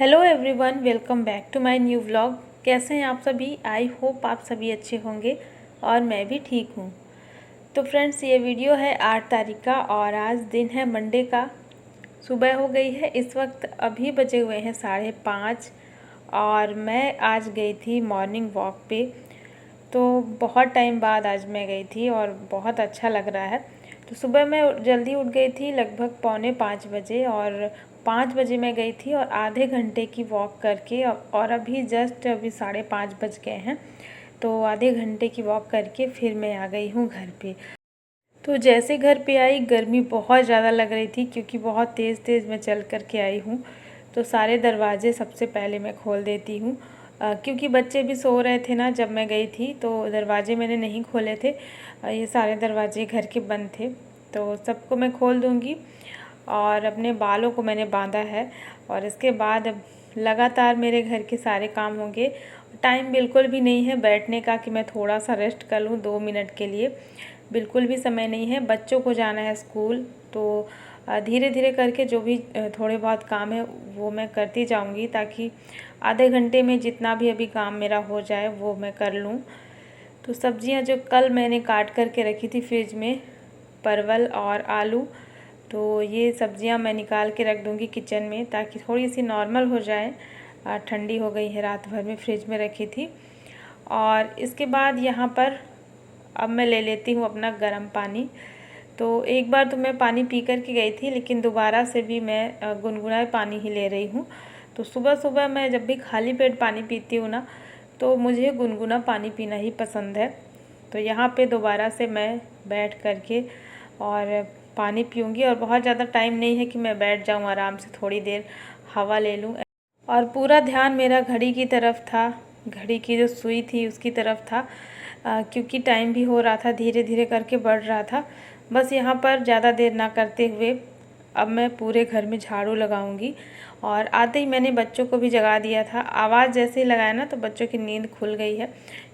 Hello everyone, welcome back to my new vlog. कैसे हैं आप सभी? आई होप आप सभी अच्छे होंगे और मैं भी ठीक हूँ। तो फ्रेंड्स, ये वीडियो है 8 तारीख का और आज दिन है मंडे का। सुबह हो गई है, इस वक्त अभी बजे हुए हैं 5:30 और मैं आज गई थी मॉर्निंग वॉक पे। तो बहुत टाइम बाद आज मैं गई थी और बहुत अच्छा लग रहा है। तो सुबह मैं जल्दी उठ गई थी, लगभग 4:45 बजे, और 5 बजे मैं गई थी और आधे घंटे की वॉक करके और अभी 5:30 बज गए हैं। तो आधे घंटे की वॉक करके फिर मैं आ गई हूँ घर पे। तो जैसे घर पे आई, गर्मी बहुत ज़्यादा लग रही थी क्योंकि बहुत तेज़ तेज़ मैं चल कर के आई हूँ। तो सारे दरवाजे सबसे पहले मैं खोल देती हूँ, क्योंकि बच्चे भी सो रहे थे ना जब मैं गई थी, तो दरवाजे मैंने नहीं खोले थे। ये सारे दरवाजे घर के बंद थे, तो सबको मैं खोल दूँगी। और अपने बालों को मैंने बांधा है और इसके बाद अब लगातार मेरे घर के सारे काम होंगे। टाइम बिल्कुल भी नहीं है बैठने का कि मैं थोड़ा सा रेस्ट कर लूँ 2 मिनट के लिए, बिल्कुल भी समय नहीं है। बच्चों को जाना है स्कूल, तो धीरे धीरे करके जो भी थोड़े बहुत काम है वो मैं करती जाऊंगी, ताकि आधे घंटे में जितना भी अभी काम मेरा हो जाए वो मैं कर लूँ। तो सब्जियां जो कल मैंने काट करके रखी थी फ्रिज में, परवल और आलू, तो ये सब्जियां मैं निकाल के रख दूंगी किचन में ताकि थोड़ी सी नॉर्मल हो जाए। ठंडी हो गई है, रात भर में फ्रिज में रखी थी। और इसके बाद यहाँ पर अब मैं ले लेती हूँ अपना गर्म पानी। तो एक बार तो मैं पानी पी कर के गई थी, लेकिन दोबारा से भी मैं गुनगुना पानी ही ले रही हूँ। तो सुबह सुबह मैं जब भी खाली पेट पानी पीती हूँ ना, तो मुझे गुनगुना पानी पीना ही पसंद है। तो यहाँ पे दोबारा से मैं बैठ कर के और पानी पीऊँगी, और बहुत ज़्यादा टाइम नहीं है कि मैं बैठ जाऊँ, आराम से थोड़ी देर हवा ले लूँ। और पूरा ध्यान मेरा घड़ी की तरफ था, घड़ी की जो सुई थी उसकी तरफ था, क्योंकि टाइम भी हो रहा था, धीरे धीरे करके बढ़ रहा था। बस यहाँ पर ज़्यादा देर ना करते हुए अब मैं पूरे घर में झाड़ू लगाऊंगी। और आते ही मैंने बच्चों को भी जगा दिया था। आवाज़ जैसे ही लगाया ना, तो बच्चों की नींद खुल गई है,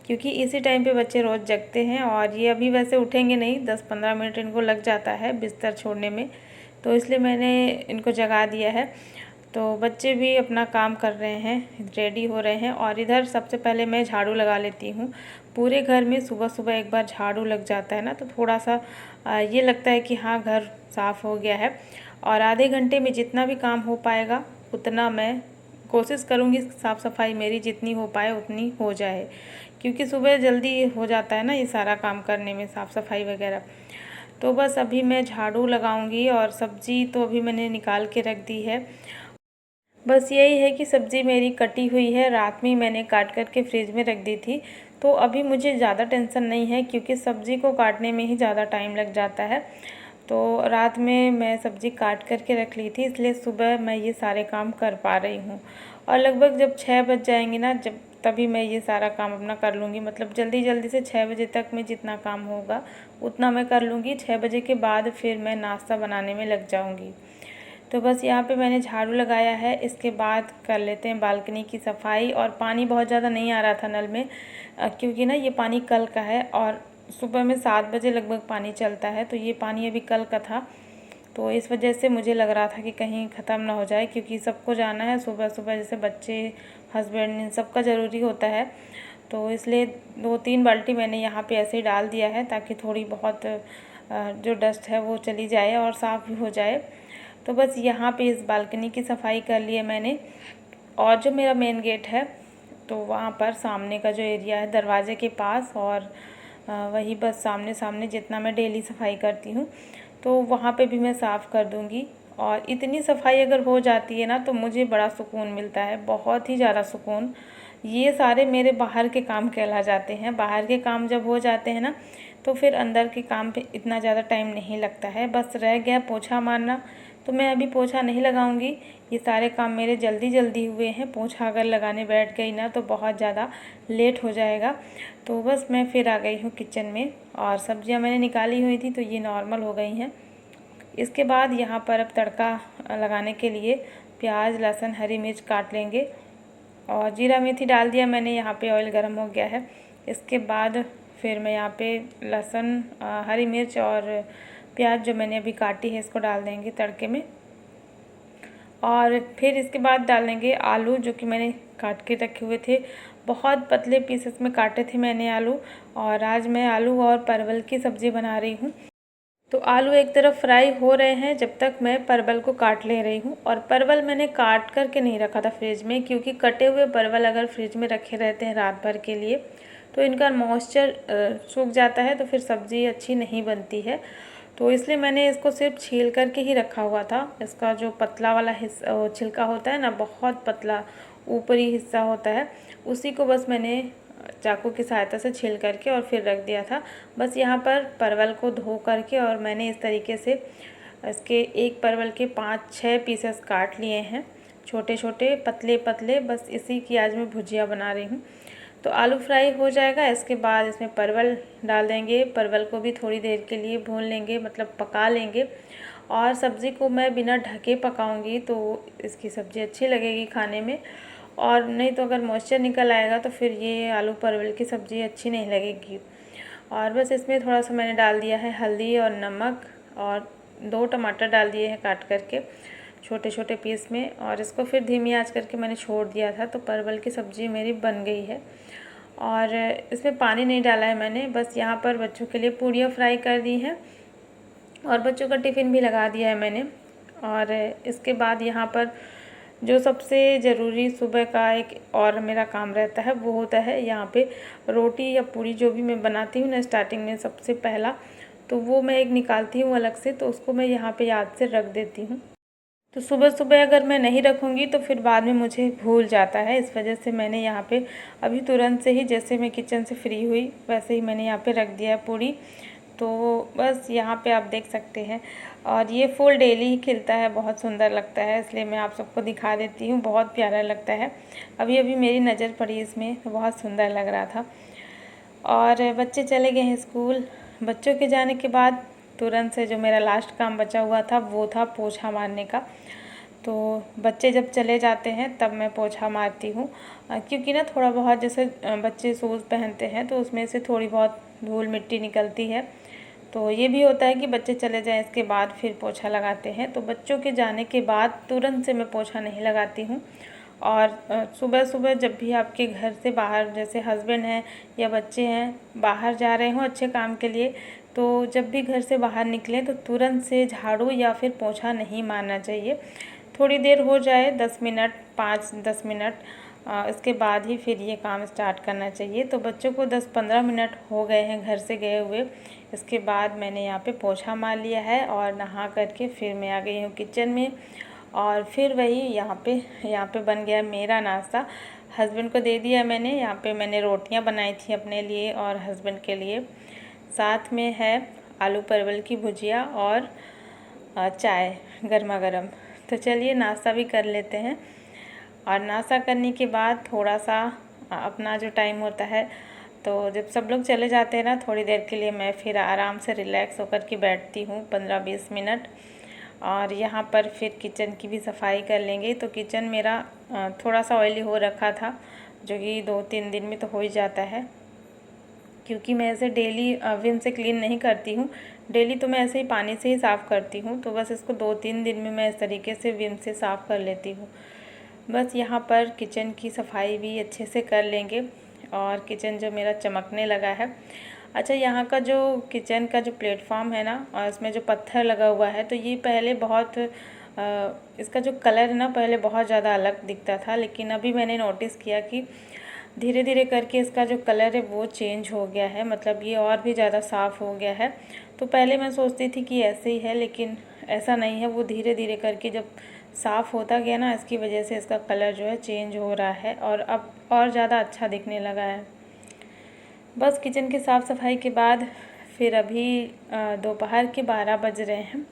क्योंकि इसी टाइम पे बच्चे रोज़ जगते हैं। और ये अभी वैसे उठेंगे नहीं, 10-15 मिनट इनको लग जाता है बिस्तर छोड़ने में, तो इसलिए मैंने इनको जगा दिया है। तो बच्चे भी अपना काम कर रहे हैं, रेडी हो रहे हैं, और इधर सबसे पहले मैं झाड़ू लगा लेती हूँ। पूरे घर में सुबह सुबह एक बार झाड़ू लग जाता है ना, तो थोड़ा सा ये लगता है कि हाँ, घर साफ़ हो गया है। और आधे घंटे में जितना भी काम हो पाएगा उतना मैं कोशिश करूँगी, साफ़ सफाई मेरी जितनी हो पाए उतनी हो जाए, क्योंकि सुबह जल्दी हो जाता है ना ये सारा काम करने में, साफ़ सफाई वगैरह। तो बस अभी मैं झाड़ू लगाऊंगी, और सब्ज़ी तो अभी मैंने निकाल के रख दी है। बस यही है कि सब्ज़ी मेरी कटी हुई है, रात में ही मैंने काट कर के फ्रिज में रख दी थी। तो अभी मुझे ज़्यादा टेंशन नहीं है, क्योंकि सब्ज़ी को काटने में ही ज़्यादा टाइम लग जाता है। तो रात में मैं सब्ज़ी काट कर के रख ली थी, इसलिए सुबह मैं ये सारे काम कर पा रही हूँ। और लगभग जब 6 बज जाएंगे ना, जब तभी मैं ये सारा काम अपना कर लूँगी। मतलब जल्दी जल्दी से 6 बजे तक में जितना काम होगा उतना मैं कर लूँगी। 6 बजे के बाद फिर मैं नाश्ता बनाने में लग जाऊँगी। तो बस यहाँ पे मैंने झाड़ू लगाया है। इसके बाद कर लेते हैं बालकनी की सफाई। और पानी बहुत ज़्यादा नहीं आ रहा था नल में, क्योंकि ना ये पानी कल का है, और सुबह में 7 बजे लगभग पानी चलता है, तो ये पानी अभी कल का था। तो इस वजह से मुझे लग रहा था कि कहीं ख़त्म ना हो जाए, क्योंकि सबको जाना है सुबह सुबह, जैसे बच्चे, हस्बैंड, इन सबका ज़रूरी होता है। तो इसलिए 2-3 बाल्टी मैंने यहाँ पे ऐसे ही डाल दिया है, ताकि थोड़ी बहुत जो डस्ट है वो चली जाए और साफ़ भी हो जाए। तो बस यहाँ पे इस बालकनी की सफाई कर ली है मैंने। और जो मेरा मेन गेट है, तो वहाँ पर सामने का जो एरिया है दरवाजे के पास, और वही बस सामने सामने जितना मैं डेली सफाई करती हूँ, तो वहाँ पे भी मैं साफ़ कर दूँगी। और इतनी सफाई अगर हो जाती है ना, तो मुझे बड़ा सुकून मिलता है, बहुत ही ज़्यादा सुकून। ये सारे मेरे बाहर के काम कहला जाते हैं। बाहर के काम जब हो जाते हैं ना, तो फिर अंदर के काम पे इतना ज़्यादा टाइम नहीं लगता है। बस रह गया पोछा मारना, तो मैं अभी पोछा नहीं लगाऊंगी। ये सारे काम मेरे जल्दी जल्दी हुए हैं। पोछा अगर लगाने बैठ गई ना, तो बहुत ज़्यादा लेट हो जाएगा। तो बस मैं फिर आ गई हूँ किचन में, और सब्जियाँ मैंने निकाली हुई थी, तो ये नॉर्मल हो गई हैं। इसके बाद यहाँ पर अब तड़का लगाने के लिए प्याज, लहसुन, हरी मिर्च काट लेंगे, और जीरा मेथी डाल दिया मैंने। यहाँ पे ऑयल गर्म हो गया है। इसके बाद फिर मैं यहाँ पे लहसुन, हरी मिर्च और प्याज जो मैंने अभी काटी है, इसको डाल देंगे तड़के में। और फिर इसके बाद डालेंगे आलू, जो कि मैंने काट के रखे हुए थे। बहुत पतले पीसेस में काटे थे मैंने आलू। और आज मैं आलू और परवल की सब्ज़ी बना रही हूँ। तो आलू एक तरफ फ्राई हो रहे हैं जब तक मैं परवल को काट ले रही हूँ। और परवल मैंने काट करके नहीं रखा था फ्रिज में, क्योंकि कटे हुए परवल अगर फ्रिज में रखे रहते हैं रात भर के लिए तो इनका मॉइस्चर सूख जाता है, तो फिर सब्ज़ी अच्छी नहीं बनती है। तो इसलिए मैंने इसको सिर्फ छील करके ही रखा हुआ था। इसका जो पतला वाला हिस्सा छिलका होता है ना, बहुत पतला ऊपरी हिस्सा होता है, उसी को बस मैंने चाकू की सहायता से छील करके और फिर रख दिया था। बस यहाँ पर परवल को धो करके और मैंने इस तरीके से इसके एक परवल के 5-6 पीसेस काट लिए हैं, छोटे छोटे पतले पतले। बस इसी की आज मैं भुजिया बना रही हूँ। तो आलू फ्राई हो जाएगा, इसके बाद इसमें परवल डाल देंगे। परवल को भी थोड़ी देर के लिए भून लेंगे, मतलब पका लेंगे। और सब्ज़ी को मैं बिना ढके पकाऊंगी तो इसकी सब्ज़ी अच्छी लगेगी खाने में। और नहीं तो अगर मॉइस्चर निकल आएगा तो फिर ये आलू परवल की सब्ज़ी अच्छी नहीं लगेगी। और बस इसमें थोड़ा सा मैंने डाल दिया है हल्दी और नमक, और 2 टमाटर डाल दिए हैं काट करके छोटे छोटे पीस में। और इसको फिर धीमी आंच करके मैंने छोड़ दिया था। तो परवल की सब्ज़ी मेरी बन गई है। और इसमें पानी नहीं डाला है मैंने, बस यहाँ पर बच्चों के लिए पूड़ियाँ फ्राई कर दी हैं और बच्चों का टिफ़िन भी लगा दिया है मैंने। और इसके बाद यहाँ पर जो सबसे ज़रूरी सुबह का एक और मेरा काम रहता है वो होता है यहाँ पे रोटी या पूड़ी जो भी मैं बनाती हूँ ना स्टार्टिंग में सबसे पहला, तो वो मैं एक निकालती हूँ अलग से, तो उसको मैं यहाँ पे याद से रख देती हूँ। तो सुबह सुबह अगर मैं नहीं रखूँगी तो फिर बाद में मुझे भूल जाता है। इस वजह से मैंने यहाँ पे अभी तुरंत से ही, जैसे मैं किचन से फ्री हुई वैसे ही मैंने यहाँ पे रख दिया है पूड़ी। तो बस यहाँ पे आप देख सकते हैं। और ये फूल डेली ही खिलता है, बहुत सुंदर लगता है, इसलिए मैं आप सबको दिखा देती हूँ। बहुत प्यारा लगता है। अभी अभी मेरी नज़र पड़ी इसमें, बहुत सुंदर लग रहा था। और बच्चे चले गए हैं स्कूल। बच्चों के जाने के बाद तुरंत से जो मेरा लास्ट काम बचा हुआ था वो था पोछा मारने का। तो बच्चे जब चले जाते हैं तब मैं पोछा मारती हूँ, क्योंकि ना थोड़ा बहुत जैसे बच्चे शूज़ पहनते हैं तो उसमें से थोड़ी बहुत धूल मिट्टी निकलती है। तो ये भी होता है कि बच्चे चले जाएं इसके बाद फिर पोछा लगाते हैं। तो बच्चों के जाने के बाद तुरंत से मैं पोछा नहीं लगाती हूँ। और सुबह सुबह जब भी आपके घर से बाहर, जैसे हस्बैंड हैं या बच्चे हैं बाहर जा रहे हों अच्छे काम के लिए, तो जब भी घर से बाहर निकलें तो तुरंत से झाड़ू या फिर पोछा नहीं मारना चाहिए। थोड़ी देर हो जाए, 10 मिनट, 5-10 मिनट, इसके बाद ही फिर ये काम स्टार्ट करना चाहिए। तो बच्चों को 10-15 मिनट हो गए हैं घर से गए हुए। इसके बाद मैंने यहाँ पे पोछा मार लिया है और नहा करके फिर मैं आ गई हूँ किचन में। और फिर वही यहाँ पे बन गया मेरा नाश्ता। हस्बैंड को दे दिया मैंने। यहाँ पे मैंने रोटियाँ बनाई थी अपने लिए और हस्बैंड के लिए। साथ में है आलू परवल की भुजिया और चाय गर्मा गर्म। तो चलिए नाश्ता भी कर लेते हैं। और नाश्ता करने के बाद थोड़ा सा अपना जो टाइम होता है, तो जब सब लोग चले जाते हैं ना थोड़ी देर के लिए मैं फिर आराम से रिलैक्स होकर के बैठती हूँ 15-20 मिनट। और यहाँ पर फिर किचन की भी सफाई कर लेंगे। तो किचन मेरा थोड़ा सा ऑयली हो रखा था, जो कि 2-3 दिन में तो हो ही जाता है, क्योंकि मैं ऐसे डेली विम से क्लीन नहीं करती हूँ। डेली तो मैं ऐसे ही पानी से ही साफ़ करती हूँ। तो बस इसको 2-3 दिन में मैं इस तरीके से विम से साफ़ कर लेती हूँ। बस यहाँ पर किचन की सफाई भी अच्छे से कर लेंगे। और किचन जो मेरा चमकने लगा है। अच्छा, यहाँ का जो किचन का जो प्लेटफॉर्म है ना, और इसमें जो पत्थर लगा हुआ है, तो ये पहले बहुत इसका जो कलर है ना पहले बहुत ज़्यादा अलग दिखता था, लेकिन अभी मैंने नोटिस किया कि धीरे धीरे करके इसका जो कलर है वो चेंज हो गया है, मतलब ये और भी ज़्यादा साफ़ हो गया है। तो पहले मैं सोचती थी कि ऐसे ही है, लेकिन ऐसा नहीं है। वो धीरे धीरे करके जब साफ़ होता गया ना, इसकी वजह से इसका कलर जो है चेंज हो रहा है और अब और ज़्यादा अच्छा दिखने लगा है। बस किचन की साफ़ सफाई के बाद फिर अभी दोपहर के 12 बज रहे हैं।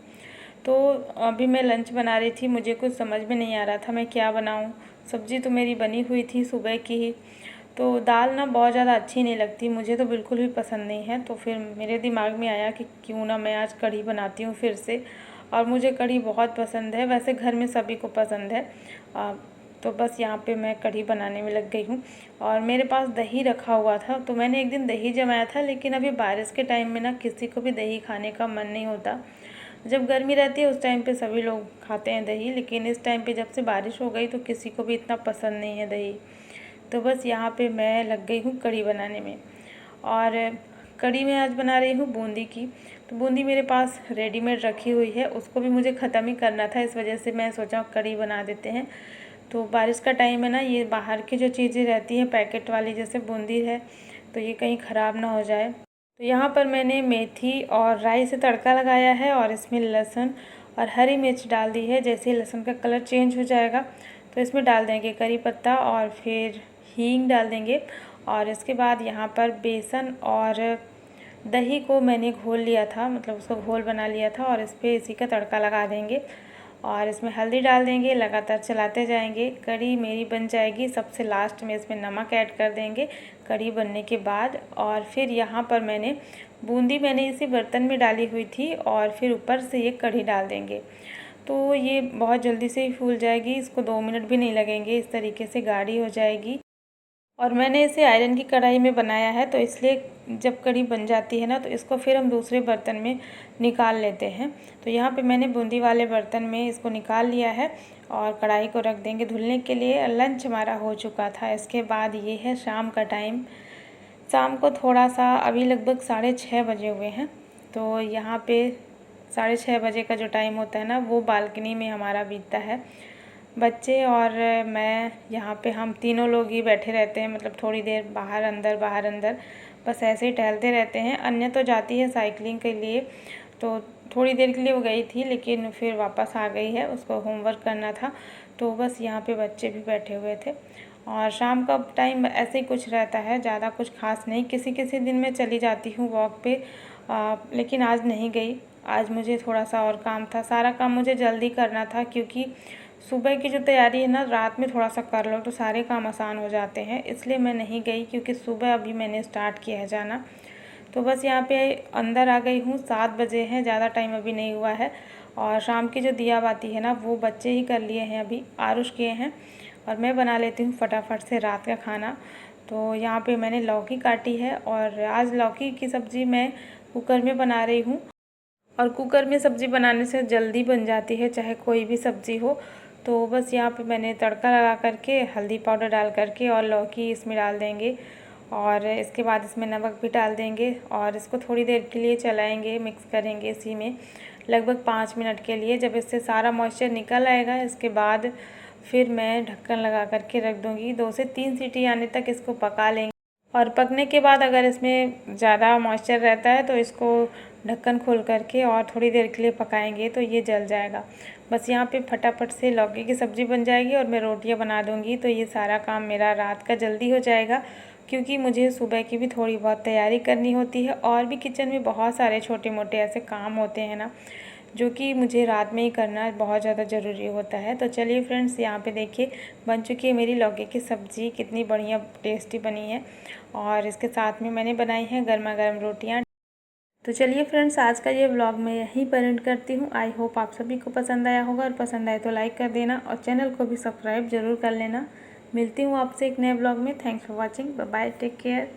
तो अभी मैं लंच बना रही थी। मुझे कुछ समझ में नहीं आ रहा था मैं क्या बनाऊं। सब्ज़ी तो मेरी बनी हुई थी सुबह की ही। तो दाल ना बहुत ज़्यादा अच्छी नहीं लगती मुझे, तो बिल्कुल भी पसंद नहीं है। तो फिर मेरे दिमाग में आया कि क्यों ना मैं आज कढ़ी बनाती हूँ फिर से। और मुझे कढ़ी बहुत पसंद है, वैसे घर में सभी को पसंद है। तो बस यहाँ पे मैं कढ़ी बनाने में लग गई हूँ। और मेरे पास दही रखा हुआ था, तो मैंने एक दिन दही जमाया था, लेकिन अभी बारिश के टाइम में ना किसी को भी दही खाने का मन नहीं होता। जब गर्मी रहती है उस टाइम पे सभी लोग खाते हैं दही, लेकिन इस टाइम पे जब से बारिश हो गई तो किसी को भी इतना पसंद नहीं है दही। तो बस यहाँ पे मैं लग गई हूँ कढ़ी बनाने में। और कढ़ी में आज बना रही हूँ बूंदी की। तो बूंदी मेरे पास रेडीमेड रखी हुई है, उसको भी मुझे ख़त्म ही करना था, इस वजह से मैं सोचा कढ़ी बना देते हैं। तो बारिश का टाइम है ना, ये बाहर की जो चीज़ें रहती हैं पैकेट वाली जैसे बूंदी है, तो ये कहीं ख़राब ना हो जाए। तो यहाँ पर मैंने मेथी और राई से तड़का लगाया है और इसमें लहसुन और हरी मिर्च डाल दी है। जैसे ही लहसुन का कलर चेंज हो जाएगा तो इसमें डाल देंगे करी पत्ता और फिर हींग डाल देंगे। और इसके बाद यहाँ पर बेसन और दही को मैंने घोल लिया था, मतलब उसको घोल बना लिया था, और इस पर इसी का तड़का लगा देंगे और इसमें हल्दी डाल देंगे। लगातार चलाते जाएंगे, कढ़ी मेरी बन जाएगी। सबसे लास्ट में इसमें नमक ऐड कर देंगे कढ़ी बनने के बाद। और फिर यहाँ पर मैंने बूंदी इसी बर्तन में डाली हुई थी और फिर ऊपर से ये कढ़ी डाल देंगे। तो ये बहुत जल्दी से ही फूल जाएगी, इसको 2 मिनट भी नहीं लगेंगे, इस तरीके से गाढ़ी हो जाएगी। और मैंने इसे आयरन की कढ़ाई में बनाया है, तो इसलिए जब कढ़ी बन जाती है ना तो इसको फिर हम दूसरे बर्तन में निकाल लेते हैं। तो यहाँ पे मैंने बूंदी वाले बर्तन में इसको निकाल लिया है और कढ़ाई को रख देंगे धुलने के लिए। लंच हमारा हो चुका था। इसके बाद ये है शाम का टाइम। शाम को थोड़ा सा, अभी लगभग 6:30 बजे हुए हैं। तो यहाँ पे 6:30 बजे का जो टाइम होता है ना, वो बालकनी में हमारा बीतता है। बच्चे और मैं यहाँ पे हम तीनों लोग ही बैठे रहते हैं, मतलब थोड़ी देर बाहर अंदर बस ऐसे ही टहलते रहते हैं। अन्य तो जाती है साइकिलिंग के लिए, तो थोड़ी देर के लिए वो गई थी लेकिन फिर वापस आ गई है, उसको होमवर्क करना था। तो बस यहाँ पे बच्चे भी बैठे हुए थे। और शाम का टाइम ऐसे ही कुछ रहता है, ज़्यादा कुछ खास नहीं। किसी किसी दिन मैं चली जाती हूँ वॉक पे, लेकिन आज नहीं गई। आज मुझे थोड़ा सा और काम था, सारा काम मुझे जल्दी करना था, क्योंकि सुबह की जो तैयारी है ना, रात में थोड़ा सा कर लो तो सारे काम आसान हो जाते हैं। इसलिए मैं नहीं गई, क्योंकि सुबह अभी मैंने स्टार्ट किया है जाना। तो बस यहाँ पे अंदर आ गई हूँ। 7 बजे हैं, ज़्यादा टाइम अभी नहीं हुआ है। और शाम की जो दिया बाती है ना, वो बच्चे ही कर लिए हैं, अभी आरुष किए हैं। और मैं बना लेती हूँ फटाफट से रात का खाना। तो यहाँ पे मैंने लौकी काटी है और आज लौकी की सब्ज़ी मैं कुकर में बना रही हूँ। और कुकर में सब्ज़ी बनाने से जल्दी बन जाती है, चाहे कोई भी सब्ज़ी हो। तो बस यहाँ पे मैंने तड़का लगा करके हल्दी पाउडर डाल करके और लौकी इसमें डाल देंगे और इसके बाद इसमें नमक भी डाल देंगे और इसको थोड़ी देर के लिए चलाएंगे, मिक्स करेंगे इसी में लगभग 5 मिनट के लिए। जब इससे सारा मॉइस्चर निकल आएगा, इसके बाद फिर मैं ढक्कन लगा करके रख दूँगी। 2 से 3 सीटी आने तक इसको पका लेंगे। और पकने के बाद अगर इसमें ज़्यादा मॉइस्चर रहता है तो इसको ढक्कन खोल करके और थोड़ी देर के लिए पकाएंगे तो ये जल जाएगा। बस यहाँ पे फटाफट से लौकी की सब्ज़ी बन जाएगी और मैं रोटियाँ बना दूँगी। तो ये सारा काम मेरा रात का जल्दी हो जाएगा, क्योंकि मुझे सुबह की भी थोड़ी बहुत तैयारी करनी होती है और भी किचन में बहुत सारे छोटे मोटे ऐसे काम होते हैं ना, जो कि मुझे रात में ही करना बहुत ज़्यादा ज़रूरी होता है। तो चलिए फ्रेंड्स, यहाँ पे देखिए बन चुकी है मेरी लौकी की सब्ज़ी, कितनी बढ़िया टेस्टी बनी है। और इसके साथ में मैंने बनाई हैं गर्मा गर्म रोटियाँ। तो चलिए फ्रेंड्स, आज का ये व्लॉग मैं यहीं पर एंड करती हूँ। आई होप आप सभी को पसंद आया होगा, और पसंद आए तो लाइक कर देना और चैनल को भी सब्सक्राइब ज़रूर कर लेना। मिलती हूँ आपसे एक नए व्लॉग में। Thanks for watching, bye bye, take care.